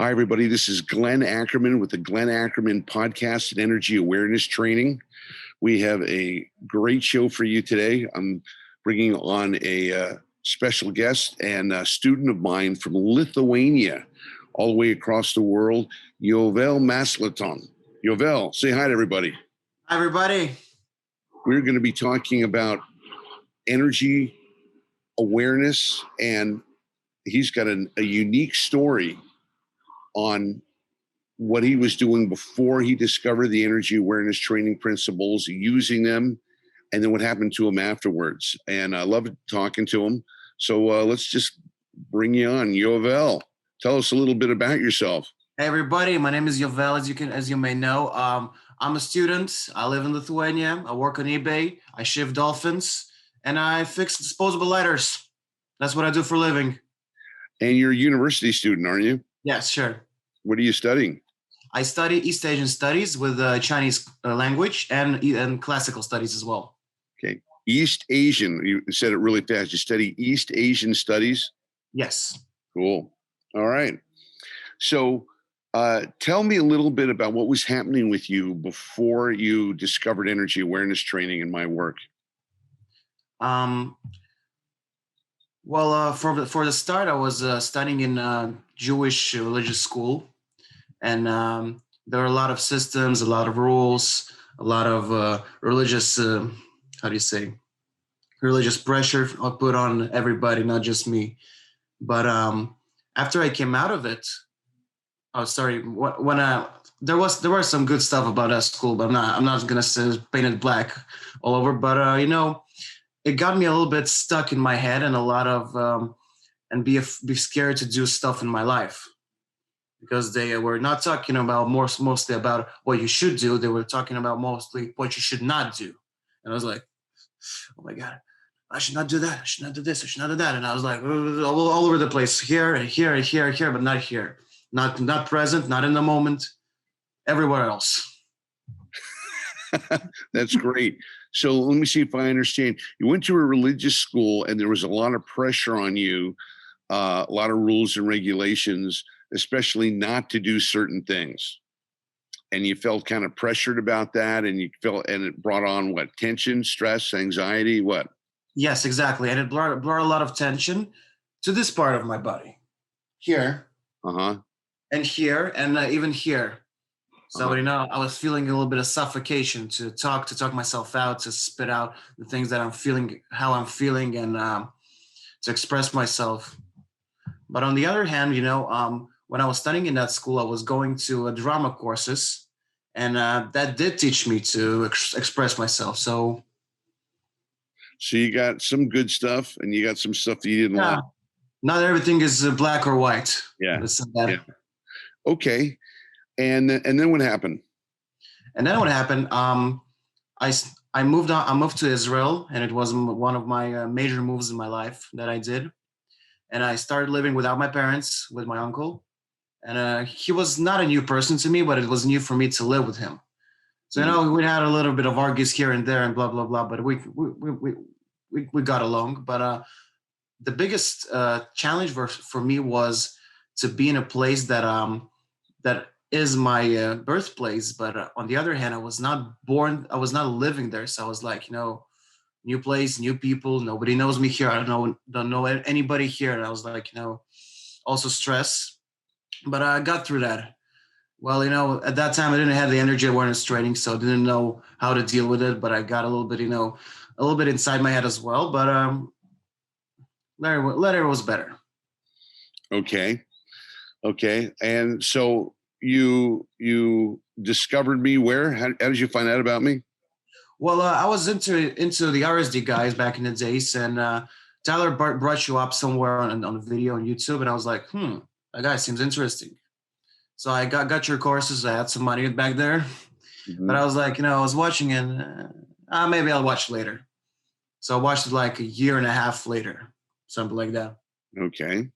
Hi, everybody. This is Glenn Ackerman with the Glenn Ackerman Podcast and Energy Awareness Training. We have a great show for you today. I'm bringing on a special guest and a student of mine from Lithuania, all the way across the world, Jovel Maslaton. Jovel, say hi to everybody. Hi, everybody. We're going to be talking about energy awareness, and he's got a unique story on what he was doing before he discovered the energy awareness training principles, using them, and then what happened to him afterwards. And I love talking to him. So let's just bring you on. Jovel, tell us a little bit about yourself. Hey, everybody. My name is Jovel, as you may know. I'm a student. I live in Lithuania. I work on eBay. I shift dolphins, and I fix disposable lighters. That's what I do for a living. And you're a university student, aren't you? Yes, sure. What are you studying? I study East Asian studies with Chinese language and classical studies as well. Okay. East Asian. You said it really fast. You study East Asian studies? Yes. Cool. All right. So tell me a little bit about what was happening with you before you discovered energy awareness training in my work. For the start, I was studying in Jewish religious school, and there are a lot of systems, a lot of rules, a lot of religious, religious pressure put on everybody, not just me. But after I came out of it, there was some good stuff about that school, but I'm not gonna say paint it black all over. But it got me a little bit stuck in my head, and a lot of and be scared to do stuff in my life, because they were not talking about mostly about what you should do. They were talking about mostly what you should not do. And I was like, oh my God, I should not do that. I should not do this. I should not do that. And I was like all over the place, here and here and here and here, but not here. Not present, not in the moment, everywhere else. That's great. So let me see if I understand. You went to a religious school and there was a lot of pressure on you, a lot of rules and regulations, especially not to do certain things. And you felt kind of pressured about that, and it brought on what? Tension, stress, anxiety, what? Yes, exactly. And it brought a lot of tension to this part of my body. Here. Uh-huh. And here, and even here. So, I was feeling a little bit of suffocation to talk myself out, to spit out the things that I'm feeling, how I'm feeling, and to express myself. But on the other hand, when I was studying in that school, I was going to drama courses, and that did teach me to express myself. So you got some good stuff, and you got some stuff that you didn't like. Not everything is black or white. Yeah. Okay. And then what happened? And then what happened? I moved on. I moved to Israel, and it was one of my major moves in my life that I did. And I started living without my parents, with my uncle. And he was not a new person to me, but it was new for me to live with him. So we had a little bit of arguments here and there, and blah blah blah. But we got along. But the biggest challenge for me was to be in a place that is my birthplace, but on the other hand, I was not living there. So I was like, new place, new people, nobody knows me here. I don't know anybody here. And I was like, also stress, but I got through that. Well, at that time I didn't have the energy awareness training, so I didn't know how to deal with it, but I got a little bit inside my head as well. But later was better. Okay. And so you discovered me where? How did you find out about me? Well, I was into the RSD guys back in the days, and Tyler brought you up somewhere on a video on YouTube, and I was like, that guy seems interesting. So I got your courses. I had some money back there, but I was like, I was watching, and maybe I'll watch later. So I watched it like a year and a half later, something like that. Okay.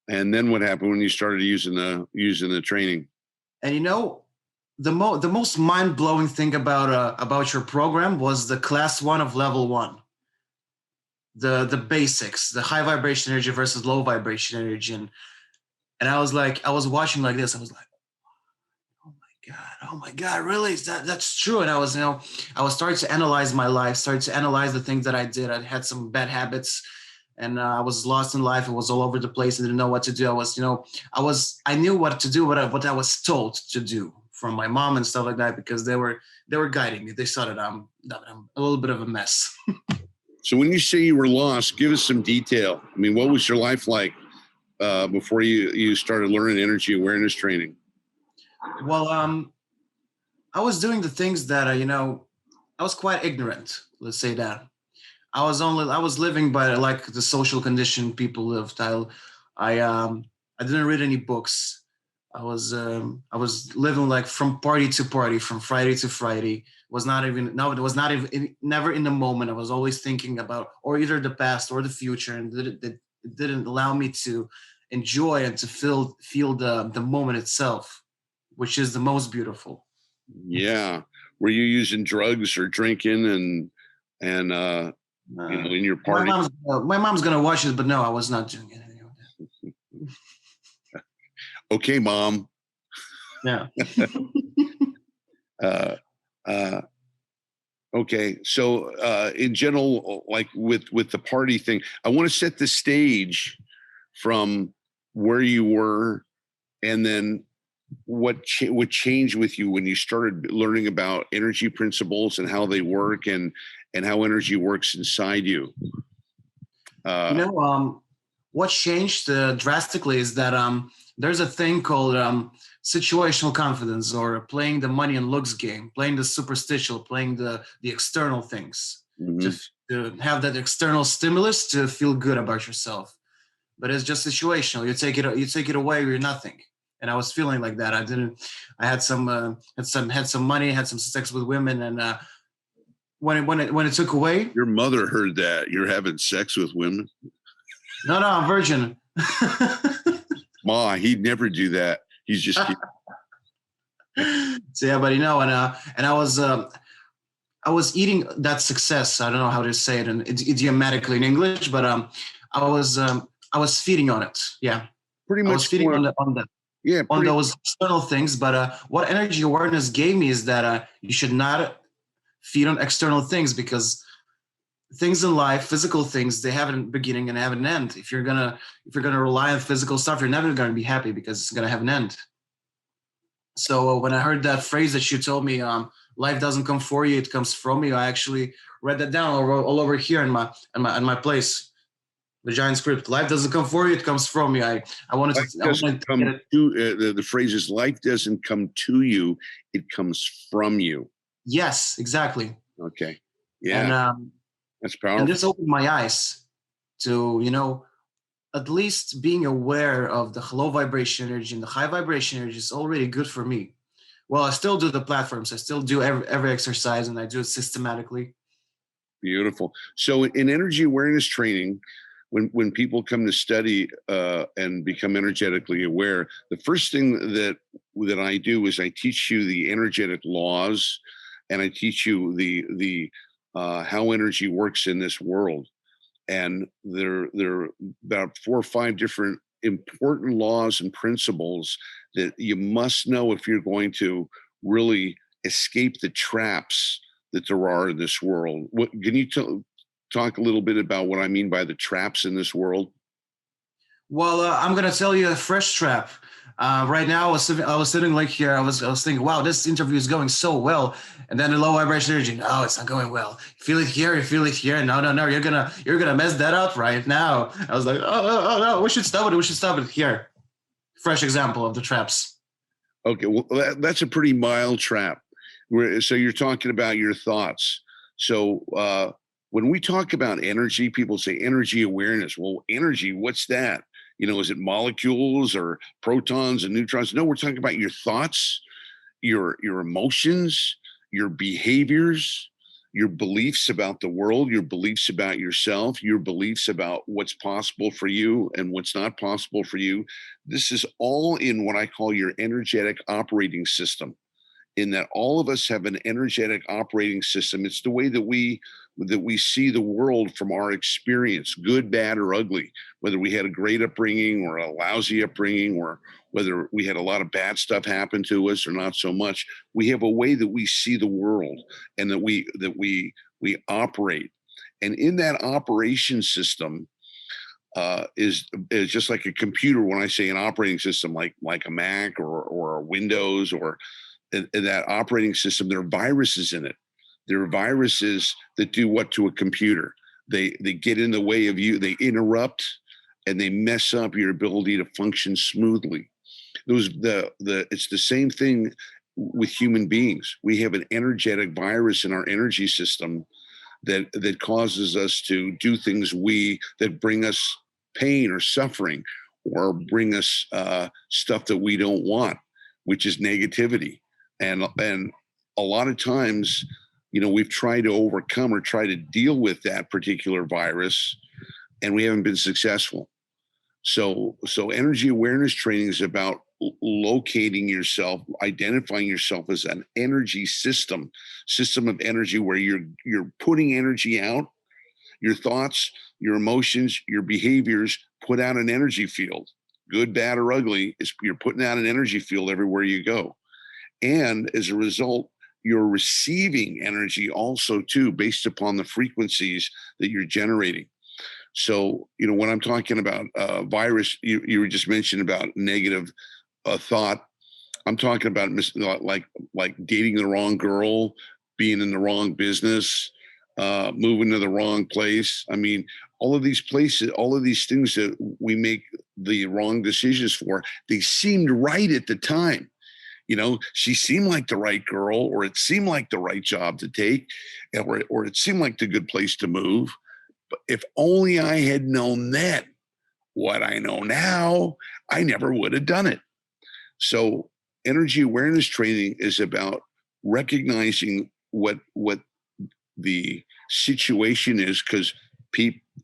And then what happened when you started using the training? And the most mind-blowing thing about your program was the class 1 of level 1. The basics, the high vibration energy versus low vibration energy. And And I was watching like this. I was like, oh my God, really? That's true? And I was, I was starting to analyze my life, started to analyze the things that I did. I had some bad habits, and I was lost in life. I was all over the place. I didn't know what to do. I knew what to do, what I was told to do from my mom and stuff like that, because they were guiding me. They saw that I'm a little bit of a mess. So when you say you were lost, give us some detail. I mean, what was your life like before you started learning energy awareness training? Well, I was doing the things that, I was quite ignorant. Let's say that. I was living by like the social condition people lived. I didn't read any books. I was living like from party to party, from Friday to Friday. It was not even never in the moment. I was always thinking about or either the past or the future, and it didn't allow me to enjoy and to feel the moment itself, which is the most beautiful. Yeah. Were you using drugs or drinking and in your party? My mom's gonna watch it, but no, I was not doing anything like that. Okay, Mom. Yeah. Okay. So in general, like with the party thing, I want to set the stage from where you were and then what changed with you when you started learning about energy principles and how they work and how energy works inside you. What changed drastically is that there's a thing called situational confidence, or playing the money and looks game, playing the superstition, playing the external things, Mm-hmm. to have that external stimulus to feel good about yourself. But it's just situational. You take it away, you're nothing. And I was feeling like that. I had some money, had some sex with women, and when it took away. Your mother heard that you're having sex with women. No, I'm virgin. Ma, he'd never do that. He's just. So yeah, but and I was eating that success. I don't know how to say it idiomatically in English, but I was feeding on it. Yeah, pretty much. I was feeding on the yeah, on those external things. But what energy awareness gave me is that you should not feed on external things, because things in life, physical things, they have a beginning and have an end. If you're gonna rely on physical stuff, you're never gonna be happy, because it's gonna have an end. So when I heard that phrase that you told me, life doesn't come for you, it comes from you, I actually read that down all over here in my place. The giant script. Life doesn't come for you, it comes from you. I wanted to. The phrase is, life doesn't come to you, it comes from you. Yes, exactly. Okay. Yeah. And that's powerful. And this opened my eyes to, at least being aware of the low vibration energy and the high vibration energy is already good for me. Well, I still do the platforms. I still do every exercise, and I do it systematically. Beautiful. So in energy awareness training, when people come to study and become energetically aware, the first thing that I do is I teach you the energetic laws, and I teach you the how energy works in this world. And there are about 4 or 5 different important laws and principles that you must know if you're going to really escape the traps that there are in this world. Can you talk a little bit about what I mean by the traps in this world? Well, I'm going to tell you a fresh trap. Right now, I was sitting like here. I was thinking, wow, this interview is going so well, and then the low vibration energy. No, it's not going well. You feel it here. You feel it here. No, you're gonna mess that up right now. I was like, oh no, we should stop it. We should stop it here. Fresh example of the traps. Okay, well, that's a pretty mild trap. So you're talking about your thoughts. So when we talk about energy, people say energy awareness. Well, energy, what's that? Is it molecules or protons and neutrons? No, we're talking about your thoughts, your emotions, your behaviors, your beliefs about the world, your beliefs about yourself, your beliefs about what's possible for you and what's not possible for you. This is all in what I call your energetic operating system. in that all of us have an energetic operating system. It's the way that we see the world from our experience, good, bad, or ugly, whether we had a great upbringing or a lousy upbringing, or whether we had a lot of bad stuff happen to us or not so much. We have a way that we see the world and that we operate. And in that operation system, is just like a computer. When I say an operating system, like a Mac or a Windows, or in that operating system, there are viruses in it. There are viruses that do what to a computer? They get in the way of you. They interrupt and they mess up your ability to function smoothly. It's the same thing with human beings. We have an energetic virus in our energy system that causes us to do things that bring us pain or suffering, or bring us stuff that we don't want, which is negativity. And a lot of times, we've tried to overcome or try to deal with that particular virus, and we haven't been successful. So energy awareness training is about locating yourself, identifying yourself as an energy system of energy, where you're putting energy out. Your thoughts, your emotions, your behaviors put out an energy field. Good, bad, or ugly, you're putting out an energy field everywhere you go. And as a result, you're receiving energy also too, based upon the frequencies that you're generating. So, when I'm talking about virus, you were just mentioning about negative thought. I'm talking about like dating the wrong girl, being in the wrong business, moving to the wrong place. I mean, all of these places, all of these things that we make the wrong decisions for, they seemed right at the time. She seemed like the right girl, or it seemed like the right job to take, or it seemed like the good place to move. But if only I had known then what I know now, I never would have done it. So energy awareness training is about recognizing what the situation is, because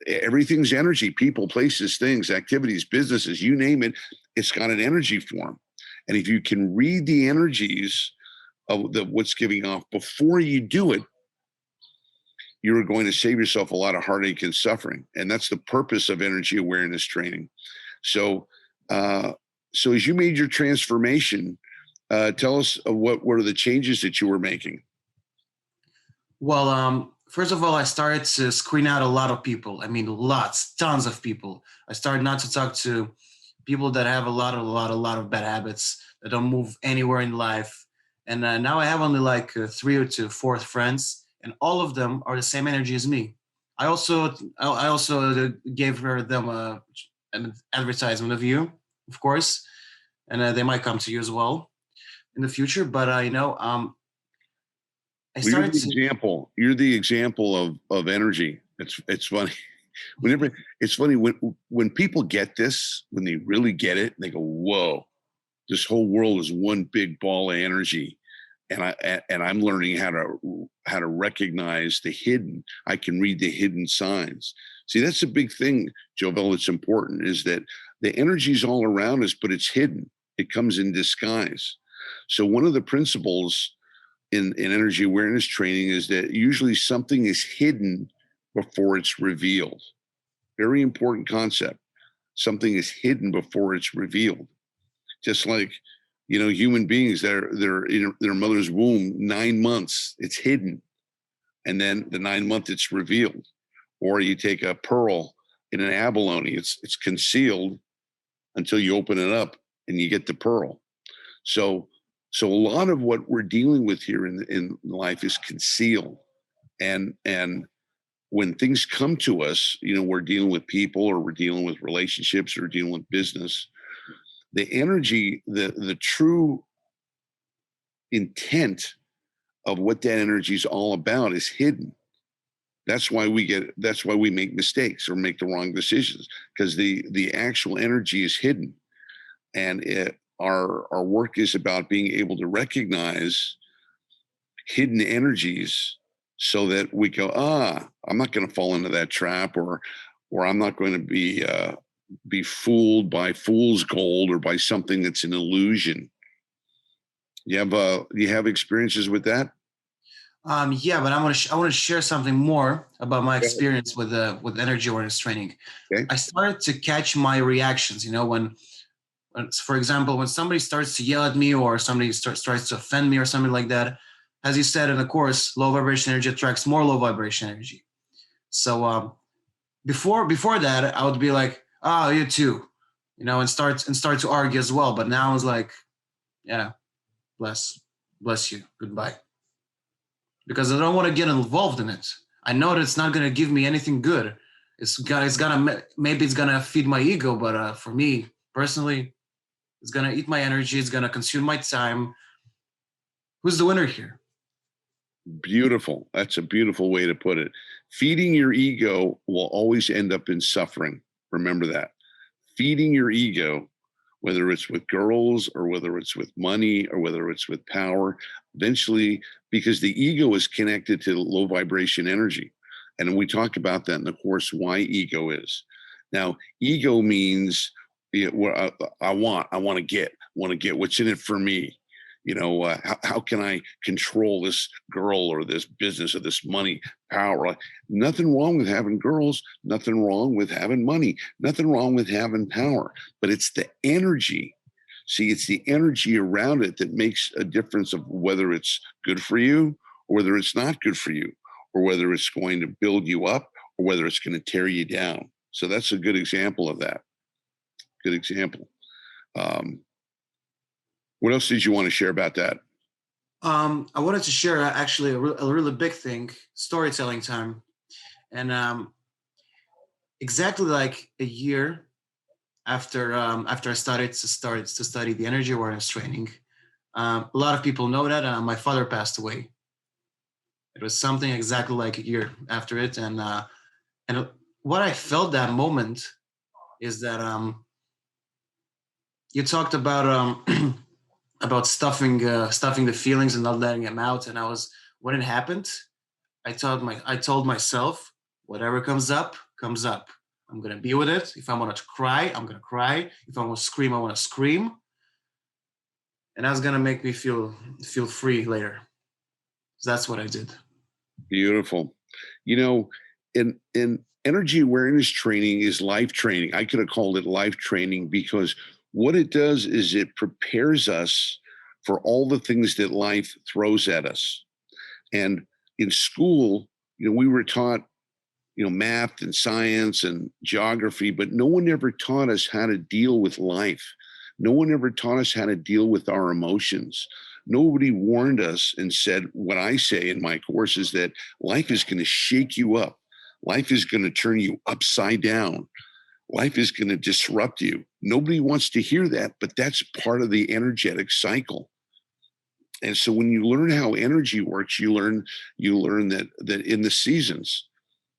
everything's energy. People, places, things, activities, businesses, you name it, it's got an energy form. And if you can read the energies of what's giving off before you do it, you're going to save yourself a lot of heartache and suffering. And that's the purpose of energy awareness training. So as you made your transformation, tell us what are the changes that you were making? Well, first of all, I started to screen out a lot of people. I mean, tons of people. I started not to talk to people that have a lot of bad habits, that don't move anywhere in life. And now I have only like 3 to 4 friends, and all of them are the same energy as me. I also gave them an advertisement of you, of course, and they might come to you as well in the future. But You're the example of energy. It's funny. It's funny when people get this, when they really get it, they go, "Whoa, this whole world is one big ball of energy." And I'm learning how to recognize the hidden. I can read the hidden signs. See, that's a big thing, Jovel. It's important, is that the energy is all around us, but it's hidden. It comes in disguise. So one of the principles in energy awareness training is that usually something is hidden before it's revealed. Very important concept. Something is hidden before it's revealed. Just like, human beings, they're in their mother's womb 9 months, it's hidden. And then the 9th month it's revealed. Or you take a pearl in an abalone, it's concealed until you open it up and you get the pearl. So a lot of what we're dealing with here in life is concealed. And when things come to us, we're dealing with people, or we're dealing with relationships, or dealing with business. The energy, the true intent of what that energy is all about is hidden. That's why we make mistakes or make the wrong decisions, because the actual energy is hidden. And our work is about being able to recognize hidden energies, so that we go, I'm not going to fall into that trap, or I'm not going to be fooled by fool's gold, or by something that's an illusion. You have experiences with that? Yeah, but I want to share something more about my experience with energy awareness training. Okay. I started to catch my reactions. When, for example, when somebody starts to yell at me or somebody tries to offend me or something like that, as you said in the course, low vibration energy attracts more low vibration energy. So before that, I would be like, "Oh, you too," and start to argue as well. But now it's like, "Yeah, bless you, goodbye," because I don't want to get involved in it. I know that it's not going to give me anything good. Maybe it's gonna feed my ego, but for me personally, it's gonna eat my energy. It's gonna consume my time. Who's the winner here? Beautiful. That's a beautiful way to put it. Feeding your ego will always end up in suffering. Remember that. Feeding your ego, whether it's with girls or whether it's with money or whether it's with power, eventually, because the ego is connected to low vibration energy. And we talk about that in the course, why ego is. Now, ego means what I want to get what's in it for me. How can I control this girl or this business or this money, power? Nothing wrong with having girls, nothing wrong with having money, nothing wrong with having power, but it's the energy. See, it's the energy around it that makes a difference of whether it's good for you or whether it's not good for you, or whether it's going to build you up or whether it's going to tear you down. So that's a good example of that. Good example. What else did you want to share about that? I wanted to share actually a really big thing, storytelling time, and exactly like a year after I started to study the energy awareness training, a lot of people know that my father passed away. It was something exactly like a year after it, and what I felt that moment is that you talked about about stuffing the feelings and not letting them out. And when it happened, I told myself, whatever comes up, comes up. I'm gonna be with it. If I want to cry, I'm gonna cry. If I want to scream, I want to scream. And that's gonna make me feel free later. So that's what I did. Beautiful. In energy awareness training is life training. I could have called it life training because what it does is it prepares us for all the things that life throws at us. And in school, we were taught, math and science and geography, but no one ever taught us how to deal with life. No one ever taught us how to deal with our emotions. Nobody warned us and said, what I say in my course is that life is going to shake you up. Life is going to turn you upside down. Life is going to disrupt you. Nobody wants to hear that, but that's part of the energetic cycle. And so when you learn how energy works, you learn that in the seasons,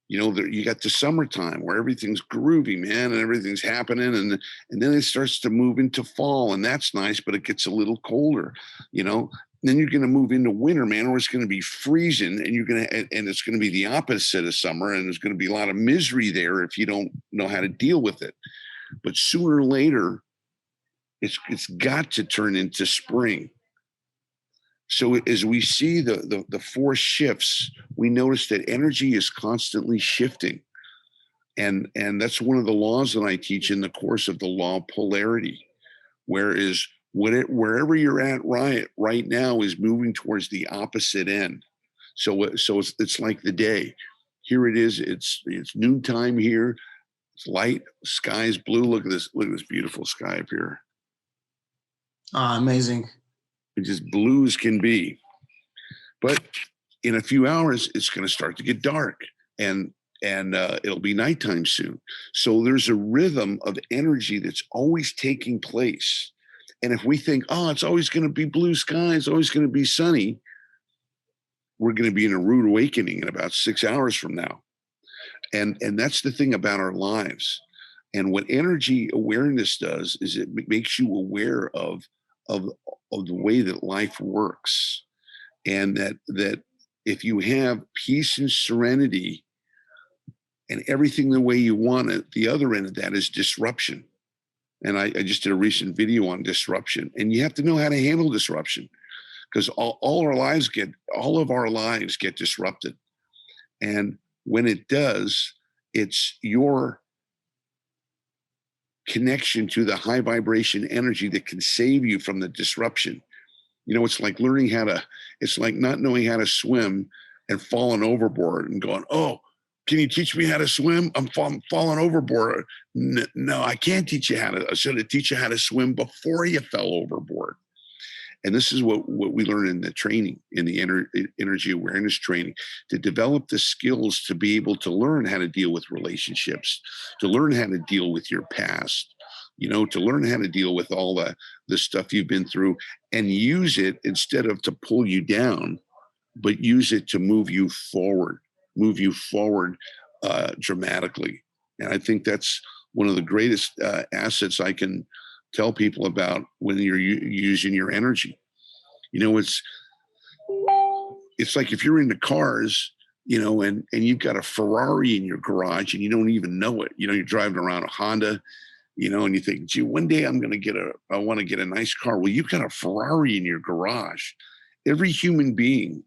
you got the summertime where everything's groovy, man, and everything's happening, and then it starts to move into fall, and that's nice, but it gets a little colder, Then you're going to move into winter, man, or it's going to be freezing, and it's going to be the opposite of summer, and there's going to be a lot of misery there if you don't know how to deal with it. But sooner or later, it's got to turn into spring. So as we see the four shifts, we notice that energy is constantly shifting. And that's one of the laws that I teach in the course of the law of polarity, whereas wherever you're at right now is moving towards the opposite end. So it's like the day. Here it is. It's noontime here. It's light. Sky is blue. Look at this beautiful sky up here. Amazing. It's just blue as can be. But in a few hours, it's going to start to get dark, and it'll be nighttime soon. So there's a rhythm of energy that's always taking place. And if we think, it's always going to be blue sky, it's always going to be sunny, we're going to be in a rude awakening in about 6 hours from now. And that's the thing about our lives. And what energy awareness does is it makes you aware of the way that life works. And that if you have peace and serenity and everything the way you want it, the other end of that is disruption. And I just did a recent video on disruption. And you have to know how to handle disruption. because all of our lives get disrupted. And when it does, it's your connection to the high vibration energy that can save you from the disruption. It's like it's like not knowing how to swim and falling overboard and going, oh, can you teach me how to swim? I'm falling overboard. No, I can't teach you how to. I should have teach you how to swim before you fell overboard. And this is what we learn in the training, in the energy awareness training, to develop the skills to be able to learn how to deal with relationships, to learn how to deal with your past, to learn how to deal with all the stuff you've been through, and use it instead of to pull you down, but use it to move you forward dramatically. And I think that's one of the greatest assets I can tell people about when you're using your energy. It's like if you're into cars, and you've got a Ferrari in your garage and you don't even know it. You're driving around a Honda, and you think, gee, one day I want to get a nice car. Well, you've got a Ferrari in your garage. Every human being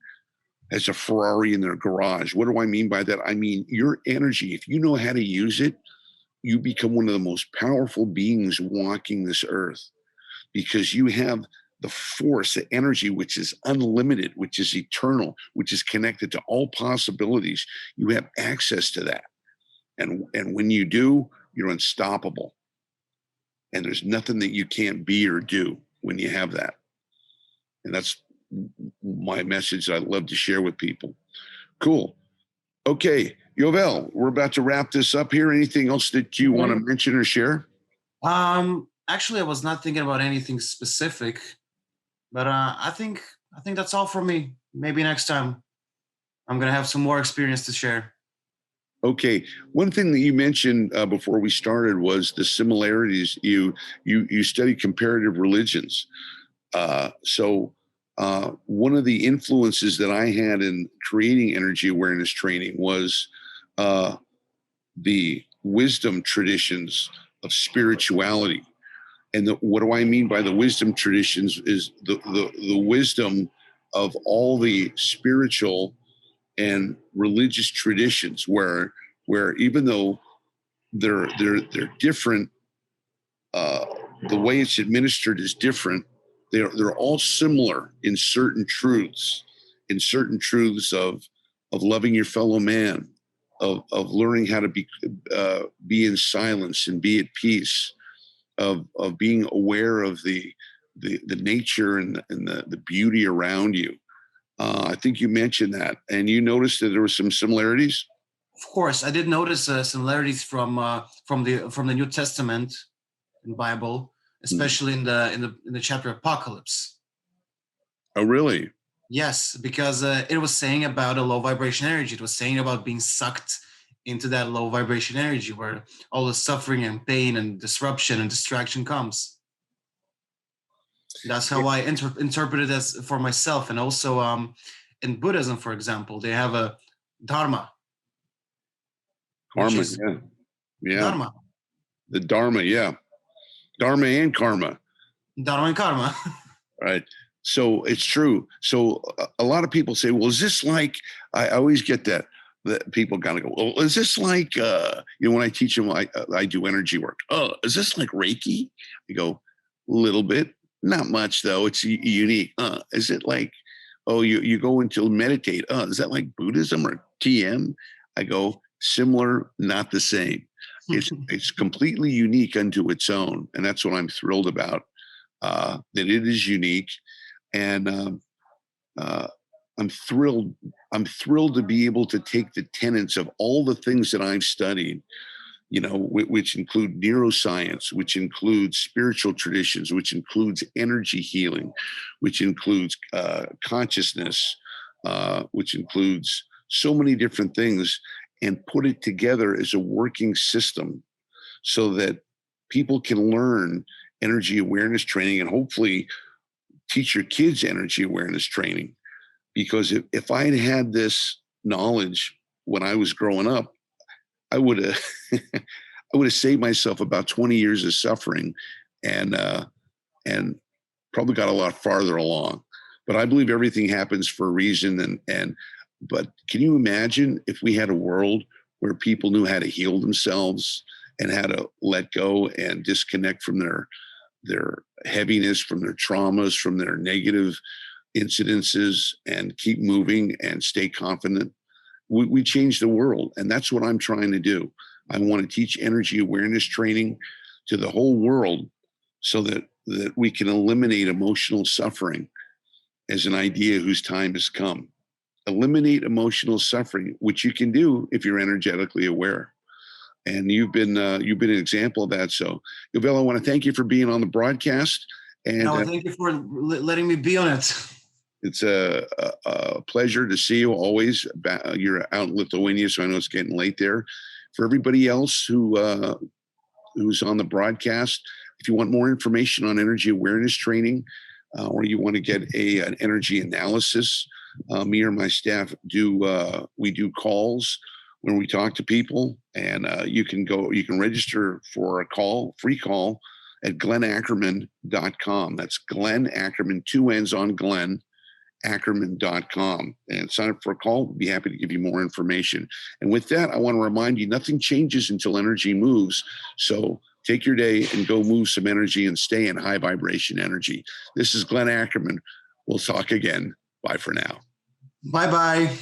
has a Ferrari in their garage. What do I mean by that? I mean, your energy, if you know how to use it, you become one of the most powerful beings walking this earth, because you have the force, the energy, which is unlimited, which is eternal, which is connected to all possibilities. You have access to that. And when you do, you're unstoppable. And there's nothing that you can't be or do when you have that. And that's my message I'd love to share with people. Cool. Okay, Jovel, we're about to wrap this up here. Anything else that you want to mention or share? Actually, I was not thinking about anything specific, but I think that's all from me. Maybe next time I'm gonna have some more experience to share. Okay, one thing that you mentioned before we started was the similarities. You study comparative religions, so. One of the influences that I had in creating energy awareness training was the wisdom traditions of spirituality. And what do I mean by the wisdom traditions is the wisdom of all the spiritual and religious traditions, where even though they're different, the way it's administered is different. They're all similar in certain truths of loving your fellow man, of learning how to be in silence and be at peace, of being aware of the nature and the beauty around you. I think you mentioned that, and you noticed that there were some similarities. Of course, I did notice similarities from the New Testament and Bible, especially in the chapter Apocalypse. Oh, really? Yes, because it was saying about a low vibration energy. It was saying about being sucked into that low vibration energy where all the suffering and pain and disruption and distraction comes. That's how I interpret it as for myself. And also in Buddhism, for example, they have a Dharma. Karma, yeah. Dharma. The Dharma, yeah. Dharma and karma. Dharma and karma. Right. So it's true. So a lot of people say, well, is this like, I always get that people kind of go, well, is this like, when I teach them, I do energy work. Oh, is this like Reiki? I go, a little bit, not much though. It's unique. Is it like, oh, you go into meditate. Is that like Buddhism or TM? I go, similar, not the same. It's completely unique unto its own. And that's what I'm thrilled about, that it is unique. And I'm thrilled to be able to take the tenets of all the things that I've studied, which include neuroscience, which includes spiritual traditions, which includes energy healing, which includes consciousness, which includes so many different things, and put it together as a working system so that people can learn energy awareness training and hopefully teach your kids energy awareness training. Because if I had this knowledge when I was growing up, I would have saved myself about 20 years of suffering and probably got a lot farther along. But I believe everything happens for a reason. But can you imagine if we had a world where people knew how to heal themselves and how to let go and disconnect from their heaviness, from their traumas, from their negative incidences, and keep moving and stay confident? We change the world. And that's what I'm trying to do. I want to teach energy awareness training to the whole world so that we can eliminate emotional suffering as an idea whose time has come. Eliminate emotional suffering, which you can do if you're energetically aware. And you've been an example of that. So, Jovel, I want to thank you for being on the broadcast. And thank you for letting me be on it. It's a pleasure to see you always. You're out in Lithuania, so I know it's getting late there. For everybody else who's on the broadcast, if you want more information on energy awareness training, or you want to get an energy analysis, me or my staff do calls when we talk to people, and you can register for a free call at glennackerman.com. That's Glenn Ackerman, 2 N's on Glenn, Ackerman.com, and sign up for a call. We'll be happy to give you more information. And with that, I want to remind you, nothing changes until energy moves. So take your day and go move some energy and stay in high vibration energy. This is Glenn Ackerman. We'll talk again. Bye for now. Bye-bye.